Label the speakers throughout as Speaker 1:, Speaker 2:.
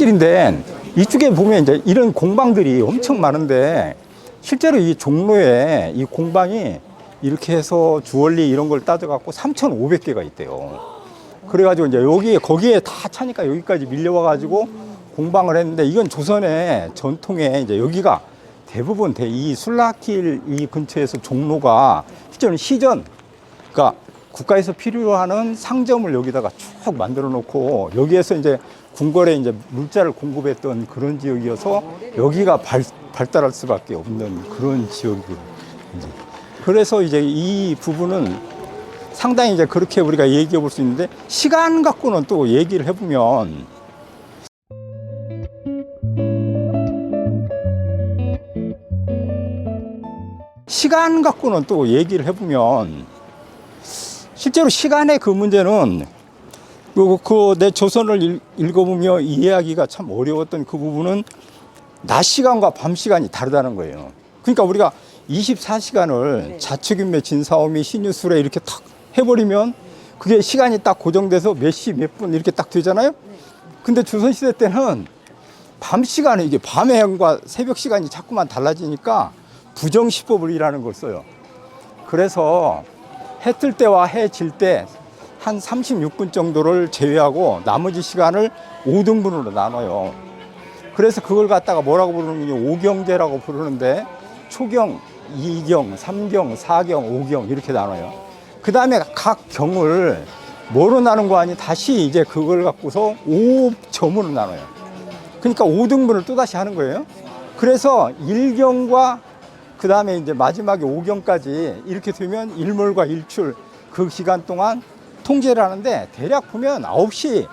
Speaker 1: 골목길인데 이쪽에 보면 이제 이런 공방들이 엄청 많은데 실제로 이 종로에 이 공방이 이렇게 해서 주얼리 이런 걸 따져갖고 3,500개가 있대요. 그래가지고 이제 거기에 다 차니까 여기까지 밀려와가지고 공방을 했는데 이건 조선의 전통에 이제 여기가 대부분 이 술락길 이 근처에서 종로가 실제로는 시전, 그러니까 국가에서 필요로 하는 상점을 여기다가 쭉 만들어 놓고 여기에서 이제 궁궐에 이제 물자를 공급했던 그런 지역이어서 여기가 발달할 수밖에 없는 그런 지역이에요. 그래서 이제 이 부분은 상당히 이제 그렇게 우리가 얘기해 볼 수 있는데 시간 갖고는 또 얘기를 해보면 실제로 시간의 그 문제는 내 조선을 읽어보며 이해하기가 참 어려웠던 그 부분은 낮 시간과 밤 시간이 다르다는 거예요. 그러니까 우리가 24시간을 자축인묘 진사오미 신유술에 이렇게 탁 해버리면 그게 시간이 딱 고정돼서 몇 시 몇 분 이렇게 딱 되잖아요. 근데 조선시대 때는 밤 시간에 이게 밤과 새벽 시간이 자꾸만 달라지니까 부정시법을 이라는 걸 써요. 그래서 해 뜰 때와 해 질 때 한 36분 정도를 제외하고 나머지 시간을 5등분으로 나눠요. 그래서 그걸 갖다가 뭐라고 부르는 게 오경제라고 부르는데 초경, 2경, 3경, 4경, 5경 이렇게 나눠요. 그 다음에 각 경을 뭐로 나눈 거 아니 다시 이제 그걸 갖고서 5점으로 나눠요. 그러니까 5등분을 또다시 하는 거예요. 그래서 1경과 그 다음에 이제 마지막에 5경까지 이렇게 되면 일몰과 일출 그 기간 동안 통제를 하는데 대략 보면 9시,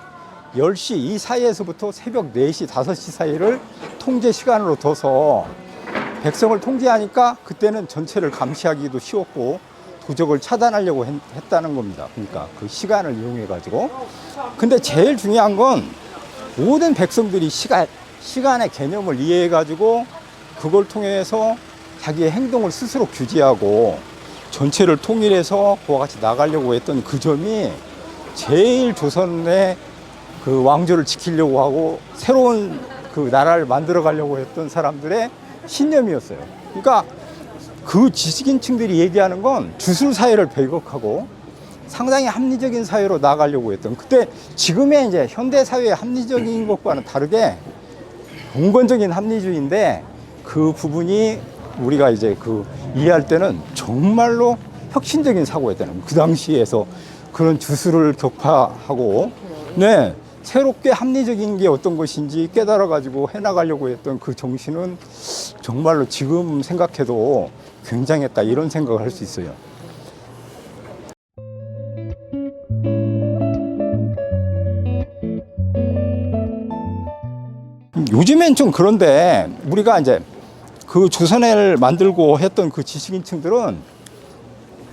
Speaker 1: 10시 이 사이에서부터 새벽 4시, 5시 사이를 통제 시간으로 둬서 백성을 통제하니까 그때는 전체를 감시하기도 쉬웠고 도적을 차단하려고 했다는 겁니다. 그러니까 그 시간을 이용해 가지고. 근데 제일 중요한 건 모든 백성들이 시간의 개념을 이해해 가지고 그걸 통해서 자기의 행동을 스스로 규제하고 전체를 통일해서 그와 같이 나가려고 했던 그 점이 제일 조선의 그 왕조를 지키려고 하고 새로운 그 나라를 만들어 가려고 했던 사람들의 신념이었어요. 그러니까 그 지식인층들이 얘기하는 건 주술 사회를 배격하고 상당히 합리적인 사회로 나가려고 했던, 그때 지금의 이제 현대 사회의 합리적인 것과는 다르게 봉건적인 합리주의인데 그 부분이 우리가 이제 그 이해할 때는 정말로 혁신적인 사고였다는 거예요. 그 당시에서 그런 주술을 격파하고 새롭게 합리적인 게 어떤 것인지 깨달아 가지고 해나가려고 했던 그 정신은 정말로 지금 생각해도 굉장했다 이런 생각을 할 수 있어요. 요즘엔 좀 그런데 우리가 이제 그 조선을 만들고 했던 그 지식인층들은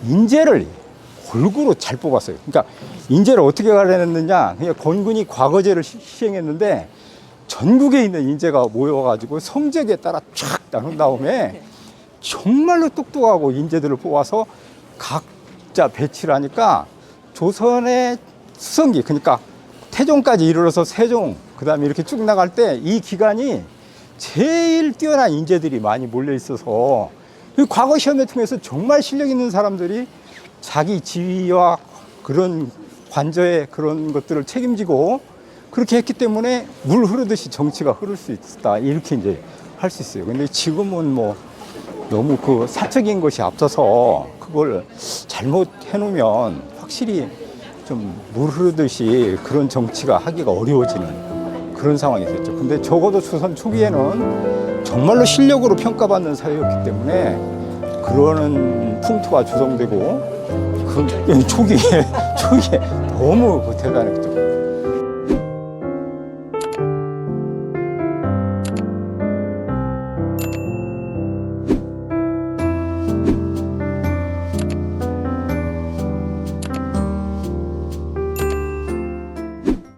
Speaker 1: 인재를 골고루 잘 뽑았어요. 그러니까 인재를 어떻게 가려냈느냐, 그냥 건군이 과거제를 시행했는데 전국에 있는 인재가 모여가지고 성적에 따라 쫙 나눈 다음에 정말로 똑똑하고 인재들을 뽑아서 각자 배치를 하니까 조선의 수성기, 그러니까 태종까지 이르러서 세종, 그 다음에 이렇게 쭉 나갈 때 이 기간이 제일 뛰어난 인재들이 많이 몰려 있어서 과거 시험을 통해서 정말 실력 있는 사람들이 자기 지위와 그런 관저의 그런 것들을 책임지고 그렇게 했기 때문에 물 흐르듯이 정치가 흐를 수 있다 이렇게 이제 할 수 있어요. 근데 지금은 뭐 너무 그 사적인 것이 앞서서 그걸 잘못 해놓으면 확실히 좀 물 흐르듯이 그런 정치가 하기가 어려워지는 그런 상황이 됐죠. 근데 적어도 조선 초기에는 정말로 실력으로 평가받는 사회였기 때문에 그러는 풍토가 조성되고 그 초기에 너무 대단했죠.